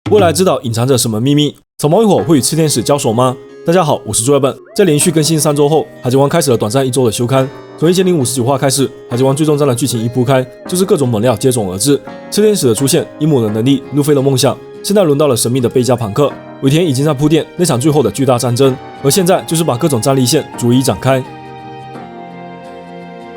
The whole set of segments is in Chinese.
未来之岛隐藏着什么秘密？草毛一伙会与炽天使交手吗？大家好，我是朱二本。在连续更新3周后，海贼王开始了短暂1周的休刊。从1059话开始，海贼王最终章的剧情一铺开，就是各种猛料接踵而至。炽天使的出现，阴谋的能力，路飞的梦想，现在轮到了神秘的贝加庞克。尾田已经在铺垫那场最后的巨大战争，而现在就是把各种战力线逐一展开。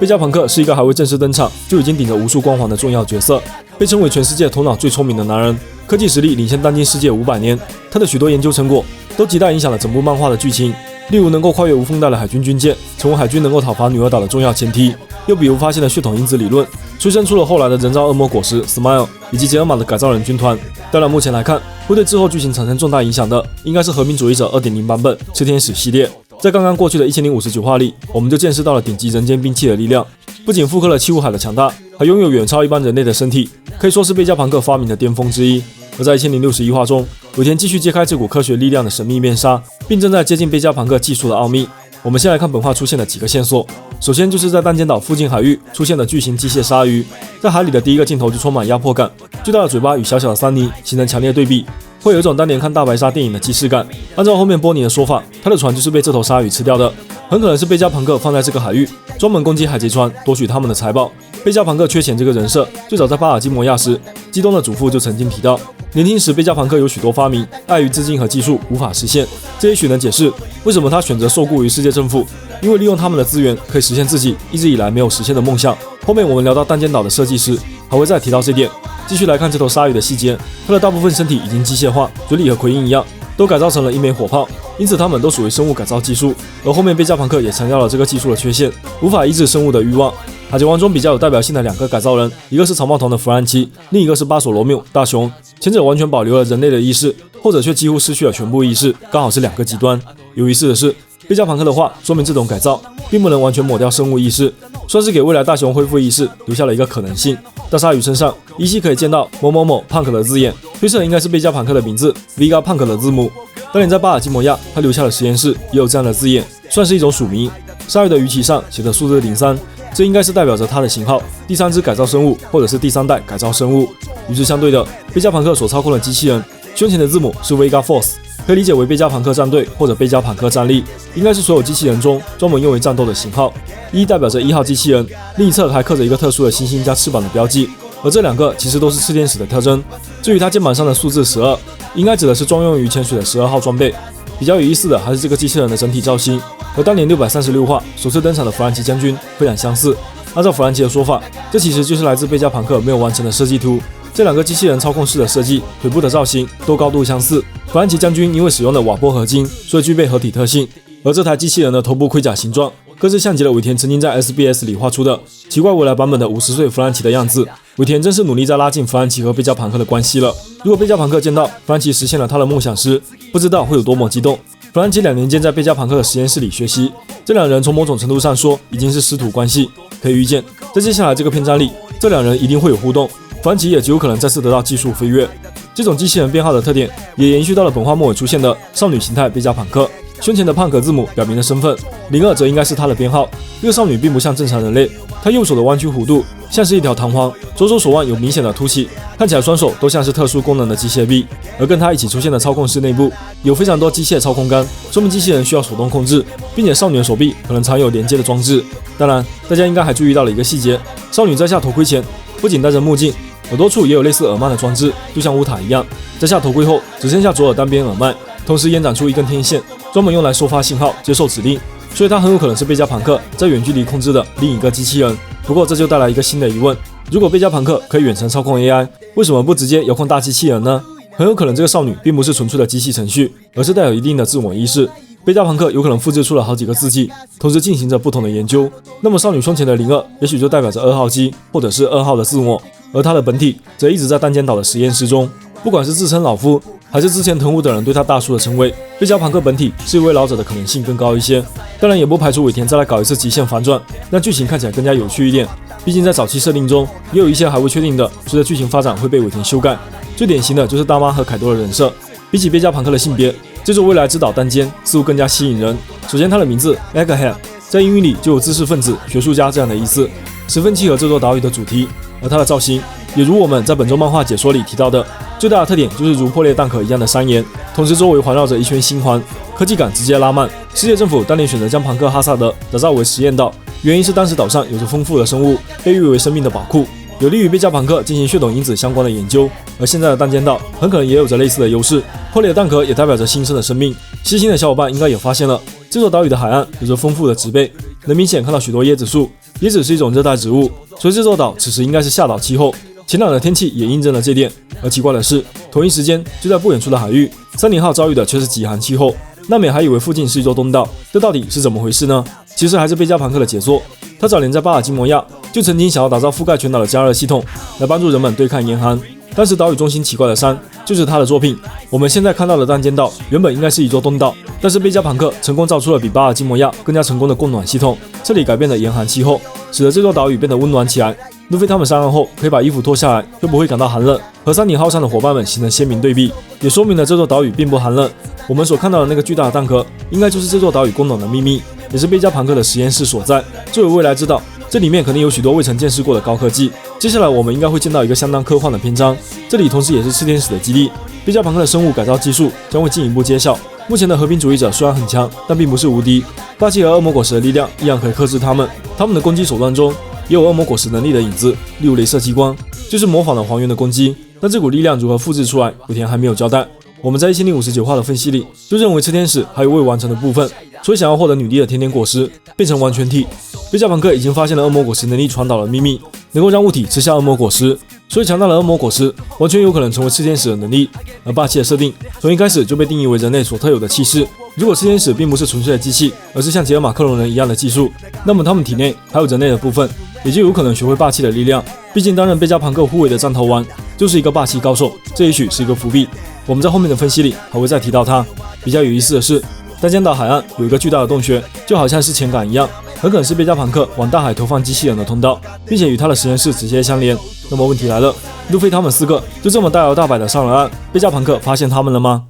贝加庞克是一个还未正式登场就已经顶着无数光环的重要角色，被称为全世界头脑最聪明的男人，科技实力领先当今世界500年。他的许多研究成果都极大影响了整部漫画的剧情，例如能够跨越无缝带的海军军舰，成为海军能够讨伐女儿岛的重要前提；又比如发现了血统因子理论，催生出了后来的人造恶魔果实 Smile 以及杰尔玛的改造人军团。当然，目前来看，会对之后剧情产生重大影响的，应该是和平主义者 2.0 版本炽天使系列。在刚刚过去的1059话里，我们就见识到了顶级人间兵器的力量，不仅复刻了七武海的强大，还拥有远超一般人类的身体，可以说是贝加庞克发明的巅峰之一。而在1061话中，尾田继续揭开这股科学力量的神秘面纱，并正在接近贝加庞克技术的奥秘。我们先来看本画出现的几个线索，首先就是在弹尖岛附近海域出现的巨型机械鲨鱼，在海里的第一个镜头就充满压迫感，巨大的嘴巴与小小的桑尼形成强烈对比，会有一种当年看大白鲨电影的既视感。按照后面波尼的说法，他的船就是被这头鲨鱼吃掉的，很可能是贝加庞克放在这个海域，专门攻击海贼船，夺取他们的财宝。贝加庞克缺钱这个人设，最早在巴尔基摩亚时，基东的祖父就曾经提到，年轻时贝加庞克有许多发明，碍于资金和技术无法实现。这也许能解释为什么他选择受雇于世界政府，因为利用他们的资源可以实现自己一直以来没有实现的梦想。后面我们聊到弹尖岛的设计时，还会再提到这点。继续来看这头鲨鱼的细节，它的大部分身体已经机械化，嘴里和奎因一样，都改造成了一枚火炮，因此它们都属于生物改造技术。而后面贝加庞克也强调了这个技术的缺陷，无法抑制生物的欲望。海贼王中比较有代表性的2个改造人，一个是草帽瞳的弗兰奇，另一个是巴索罗缪大雄。前者完全保留了人类的意识，后者却几乎失去了全部意识，刚好是2个极端。有意思的是，贝加庞克的话说明这种改造并不能完全抹掉生物意识，算是给未来大雄恢复意识留下了一个可能性。大鲨鱼身上依稀可以见到某某某 Punk 的字眼，推测应该是贝加庞克的名字 Vega Punk 的字母。当年在巴尔基摩亚，他留下的实验室也有这样的字眼，算是一种署名。鲨鱼的鱼鳍上写着数字03，这应该是代表着它的型号，第3只改造生物或者是第3代改造生物。与之相对的，贝加庞克所操控的机器人胸前的字母是 Vega Force， 可以理解为贝加庞克战队或者贝加庞克战力，应该是所有机器人中专门用于战斗的型号。一代表着1号机器人，另一侧还刻着一个特殊的星星加翅膀的标记，而这2个其实都是炽天使的特征。至于它肩膀上的数字12，应该指的是专用于潜水的12号装备。比较有意思的还是这个机器人的整体造型，和当年636话首次登场的弗兰奇将军非常相似。按照弗兰奇的说法，这其实就是来自贝加庞克没有完成的设计图。这2个机器人操控室的设计、腿部的造型都高度相似。弗兰奇将军因为使用了瓦波合金，所以具备合体特性，而这台机器人的头部盔甲形状更是像极了尾田曾经在 SBS 里画出的奇怪未来版本的50岁弗兰奇的样子。尾田真是努力在拉近弗兰奇和贝加庞克的关系了。如果贝加庞克见到弗兰奇实现了他的梦想时，不知道会有多么激动。弗兰奇2年间在贝加庞克的实验室里学习，这2人从某种程度上说已经是师徒关系。可以预见，在接下来这个篇章里，这2人一定会有互动，弗兰奇也极有可能再次得到技术飞跃。这种机器人编号的特点也延续到了本画末尾出现的少女形态贝加庞克，胸前的胖格字母表明了身份，02则应该是她的编号。这个少女并不像正常人类，她右手的弯曲弧度像是一条弹簧，左手手腕有明显的凸起，看起来双手都像是特殊功能的机械臂。而跟她一起出现的操控室内部有非常多机械操控杆，说明机器人需要手动控制，并且少女的手臂可能藏有连接的装置。当然，大家应该还注意到了一个细节，少女摘下头盔前不仅戴着墨镜，耳朵处也有类似耳麦的装置，就像乌塔一样。摘下头盔后，只剩下左耳单边耳麦，同时延展出一根天线，专门用来收发信号、接受指令。所以它很有可能是贝加庞克在远距离控制的另一个机器人。不过这就带来一个新的疑问：如果贝加庞克可以远程操控 AI， 为什么不直接遥控大机器人呢？很有可能这个少女并不是纯粹的机器程序，而是带有一定的自我意识。贝加庞克有可能复制出了好几个自己，同时进行着不同的研究。那么少女胸前的02也许就代表着2号机，或者是2号的自我，而她的本体则一直在弹尖岛的实验室中。不管是自称老夫，还是之前藤户的人对他大叔的称谓，贝加庞克本体是一位老者的可能性更高一些。当然也不排除尾田再来搞一次极限反转，让剧情看起来更加有趣一点。毕竟在早期设定中也有一些还未确定的，随着剧情发展会被尾田修改。最典型的就是大妈和凯多的人设，比起贝加庞克的性别，这座未来之岛单间似乎更加吸引人。首先他的名字 Egghead 在英语里就有知识分子、学术家这样的意思，十分契合这座岛屿的主题。而他的造型也如我们在本周漫画解说里提到的，最大的特点就是如破裂弹壳一样的山岩，同时周围环绕着一圈星环，科技感直接拉满。世界政府当年选择将庞克哈萨德打造为实验岛，原因是当时岛上有着丰富的生物，被誉为生命的宝库，有利于贝加庞克进行血统因子相关的研究。而现在的弹尖岛很可能也有着类似的优势，破裂的弹壳也代表着新生的生命。细心的小伙伴应该也发现了，这座岛屿的海岸有着丰富的植被，能明显看到许多椰子树。椰子是一种热带植物，所以这座岛此时应该是夏岛气候。晴朗的天气也印证了这点。而奇怪的是，同一时间就在不远处的海域，30号遭遇的却是极寒气候。纳美还以为附近是一座东岛，这到底是怎么回事呢？其实还是贝加庞克的杰作。他早年在巴尔的摩亚就曾经想要打造覆盖全岛的加热系统，来帮助人们对抗严寒。当时岛屿中心奇怪的山就是他的作品。我们现在看到的弹尖岛原本应该是一座东岛，但是贝加庞克成功造出了比巴尔的摩亚更加成功的供暖系统，这里改变了严寒气候，使得这座岛屿变得温暖起来。路飞他们上岸后可以把衣服脱下来，就不会感到寒冷，和三井号上的伙伴们形成鲜明对比，也说明了这座岛屿并不寒冷。我们所看到的那个巨大的弹壳，应该就是这座岛屿供暖的秘密，也是贝加庞克的实验室所在。作为未来之岛，这里面肯定有许多未曾见识过的高科技。接下来我们应该会见到一个相当科幻的篇章，这里同时也是炽天使的基地。贝加庞克的生物改造技术将会进一步揭晓。目前的和平主义者虽然很强，但并不是无敌。霸气和恶魔果实的力量一样可以克制他们。他们的攻击手段中也有恶魔果实能力的影子，例如雷射激光，就是模仿了黄猿的攻击。但这股力量如何复制出来，武田还没有交代。我们在1059话的分析里就认为炽天使还有未完成的部分，所以想要获得女帝的甜甜果实，变成完全体。贝加庞克已经发现了恶魔果实能力传导的秘密，能够让物体吃下恶魔果实，所以强大的恶魔果实完全有可能成为炽天使的能力。而霸气的设定从一开始就被定义为人类所特有的气势。如果炽天使并不是纯粹的机器，而是像杰尔马克隆人一样的技术，那么他们体内还有人类的部分，也就有可能学会霸气的力量。毕竟担任贝加庞克护卫的战头丸就是一个霸气高手，这也许是一个伏笔。我们在后面的分析里还会再提到他。比较有意思的是，弹尖岛海岸有一个巨大的洞穴，就好像是潜港一样，很可能是贝加庞克往大海投放机器人的通道，并且与他的实验室直接相连。那么问题来了，路飞他们4个就这么大摇大摆的上了岸，贝加庞克发现他们了吗？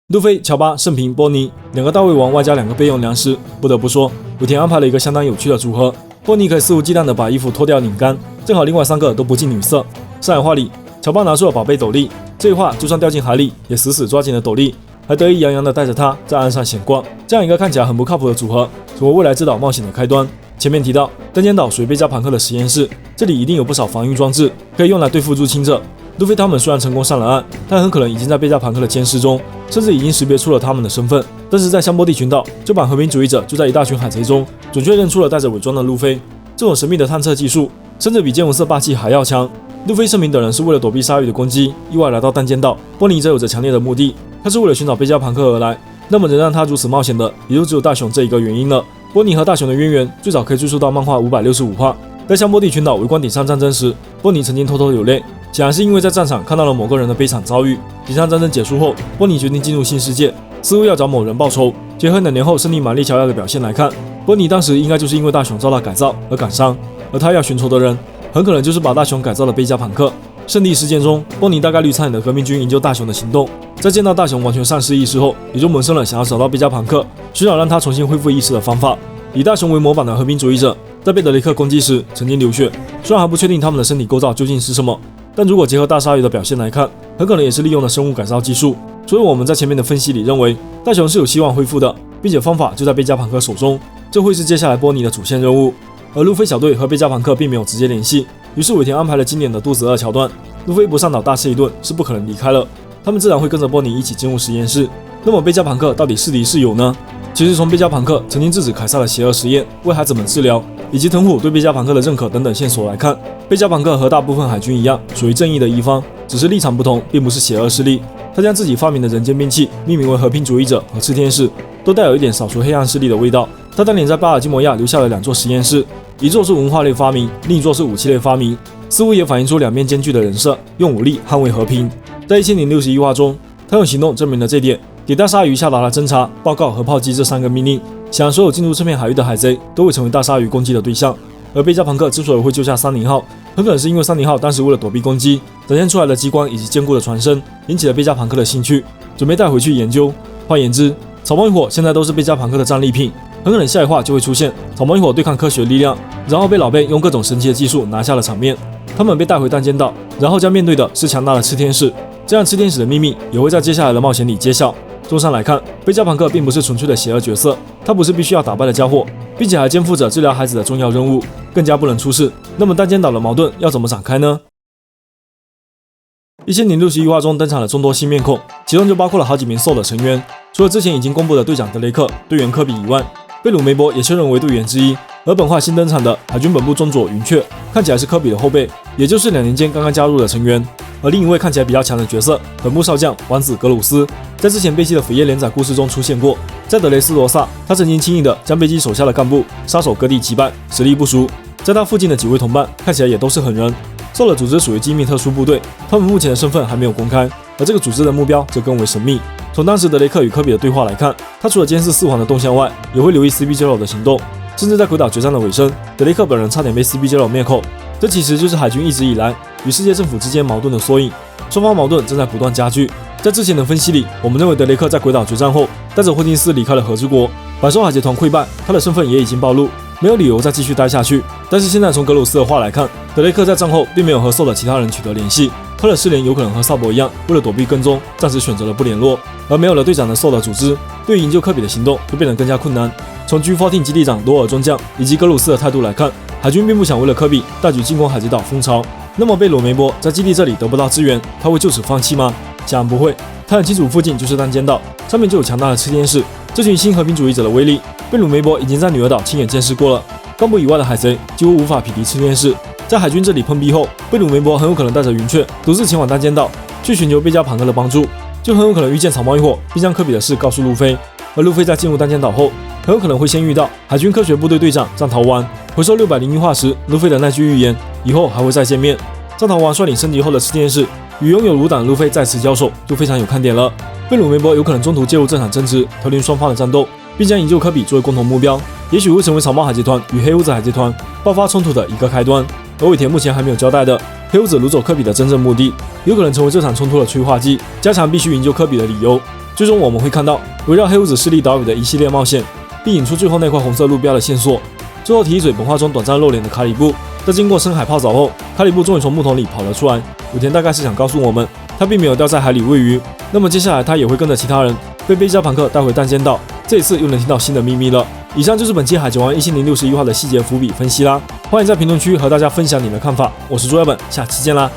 路飞、乔巴、圣平、波尼2个大胃王外加2个备用粮食，不得不说，武田安排了一个相当有趣的组合。波尼可以肆无忌惮地把衣服脱掉拧干，正好另外3个都不近女色。上海话里，乔巴拿出了宝贝斗笠，这一话就算掉进海里也死死抓紧了斗笠，还得意洋洋地带着它在岸上闲逛。这样一个看起来很不靠谱的组合，成为未来之岛冒险的开端。前面提到弹尖岛属于贝加庞克的实验室，这里一定有不少防御装置，可以用来对付入侵者。路飞他们虽然成功上了岸，但很可能已经在贝加庞克的监视中，甚至已经识别出了他们的身份。但是在香波地群岛，这版和平主义者就在一大群海贼中准确认出了带着伪装的路飞。这种神秘的探测技术，甚至比剑无色霸气还要强。路飞、圣明等人是为了躲避鲨鱼的攻击，意外来到弹尖岛。波尼则有着强烈的目的，他是为了寻找贝加庞克而来。那么能让他如此冒险的，也就只有大雄这一个原因了。波尼和大雄的渊源最早可以追溯到漫画565话，在香波地群岛围观顶上战争时，波尼曾经偷偷流泪，显然是因为在战场看到了某个人的悲惨遭遇。顶上战争结束后，波尼决定进入新世界，似乎要找某人报仇。结合2年后胜利玛丽乔亚的表现来看，波尼当时应该就是因为大雄遭到改造而感伤，而他要寻仇的人很可能就是把大雄改造的贝加庞克。圣地事件中，波尼大概率参与了革命军营救大雄的行动，在见到大雄完全丧失意识后，也就萌生了想要找到贝加庞克，寻找让他重新恢复意识的方法。以大雄为模板的和平主义者，在贝德雷克攻击时曾经流血，虽然还不确定他们的身体构造究竟是什么，但如果结合大鲨鱼的表现来看，很可能也是利用了生物改造技术。所以我们在前面的分析里认为，大雄是有希望恢复的，并且方法就在贝加庞克手中，这会是接下来波尼的主线任务。而路飞小队和贝加庞克并没有直接联系，于是尾田安排了经典的肚子饿桥段，路飞不上岛大吃一顿是不可能离开了，他们自然会跟着波尼一起进入实验室。那么贝加庞克到底是敌是友呢？其实从贝加庞克曾经制止凯撒的邪恶实验、为孩子们治疗，以及藤虎对贝加庞克的认可等等线索来看，贝加庞克和大部分海军一样，属于正义的一方，只是立场不同，并不是邪恶势力。他将自己发明的人间兵器命名为和平主义者和炽天使，都带有一点扫除黑暗势力的味道。他当年在巴尔的摩亚留下了2座实验室，一座是文化类发明，另一座是武器类发明，似乎也反映出两面兼具的人设，用武力捍卫和平。在1061话中，他用行动证明了这点，给大鲨鱼下达了侦查、报告和炮击这3个命令，想让所有进入这片海域的海贼都会成为大鲨鱼攻击的对象。而贝加庞克之所以会救下30号，很可能是因为30号当时为了躲避攻击，展现出来的激光以及坚固的船身，引起了贝加庞克的兴趣，准备带回去研究。换言之，草帽一伙现在都是贝加庞克的战利品，很可能下一话就会出现草帽一伙对抗科学力量，然后被老贝用各种神奇的技术拿下了场面。他们被带回弹尖岛，然后将面对的是强大的炽天使，这样炽天使的秘密也会在接下来的冒险里揭晓。综上来看，贝加庞克并不是纯粹的邪恶角色，他不是必须要打败的家伙，并且还肩负着治疗孩子的重要任务，更加不能出事。那么弹尖岛的矛盾要怎么展开呢？1061话中登场了众多新面孔，其中就包括了好几名 SOUL 的成员。除了之前已经公布的队长德雷克、队员科比以外，贝鲁梅伯也确认为队员之一。而本话新登场的海军本部中佐云雀，看起来是科比的后辈，也就是2年间刚刚加入的成员。而另一位看起来比较强的角色，本部少将王子格鲁斯，在之前贝基的扉页连载故事中出现过。在德雷斯罗萨，他曾经轻易的将贝基手下的干部杀手割地击败，实力不俗。在他附近的几位同伴看起来也都是狠人。SOUL的组织属于机密特殊部队，他们目前的身份还没有公开，而这个组织的目标则更为神秘。从当时德雷克与科比的对话来看，他除了监视4皇的动向外，也会留意 CP0 的行动。甚至在鬼岛决战的尾声，德雷克本人差点被 CP0 灭口。这其实就是海军一直以来与世界政府之间矛盾的缩影，双方矛盾正在不断加剧。在之前的分析里，我们认为德雷克在鬼岛决战后，带着霍金斯离开了和之国，百兽海贼团溃败，他的身份也已经暴露，没有理由再继续待下去。但是现在从格鲁斯的话来看，德雷克在战后并没有和SOUL的其他人取得联系，他的失联有可能和萨博一样，为了躲避跟踪，暂时选择了不联络。而没有了队长的SOUL的组织，对于营救科比的行动就变得更加困难。从 G14 基地长罗尔中将以及格鲁斯的态度来看，海军并不想为了科比大举进攻海贼岛蜂巢。那么贝鲁梅伯在基地这里得不到支援，他会就此放弃吗？显然不会。他很清楚附近就是弹尖岛，上面就有强大的炽天使，这群新和平主义者的威力，贝鲁梅伯已经在女儿岛亲眼见识过了。冈部以外的海贼几乎无法匹敌炽天使。在海军这里碰壁后，贝鲁梅伯很有可能带着云雀独自前往弹尖岛，去寻求贝加庞克的帮助，就很有可能遇见草帽一伙，并将科比的事告诉路飞。而路飞在进入弹尖岛后，很有可能会先遇到海军科学部队队长藏逃丸。回收601话时，路飞的那句预言，以后还会再见面。藏逃丸率领升级后的炽天使与拥有炉胆的路飞再次交手，就非常有看点了。贝鲁梅伯有可能中途介入这场争执，调停双方的战斗，并将营救科比作为共同目标，也许会成为草帽海贼团与黑屋子海贼团爆发冲突的一个开端。而尾田目前还没有交代的黑屋子掳走科比的真正目的，有可能成为这场冲突的催化剂，加强必须营救科比的理由。最终我们会看到围绕黑屋子势力岛屿的一系列冒险，并引出最后那块红色路标的线索。最后提一嘴本话中短暂露脸的卡里布，在经过深海泡澡后，卡里布终于从木桶里跑了出来。尾田大概是想告诉我们，他并没有掉在海里喂鱼。那么接下来他也会跟着其他人被贝加庞克带回弹尖岛，这一次又能听到新的秘密了。以上就是本期海贼王1061话的细节伏笔分析啦，欢迎在评论区和大家分享你的看法。我是朱亚本，下期见啦。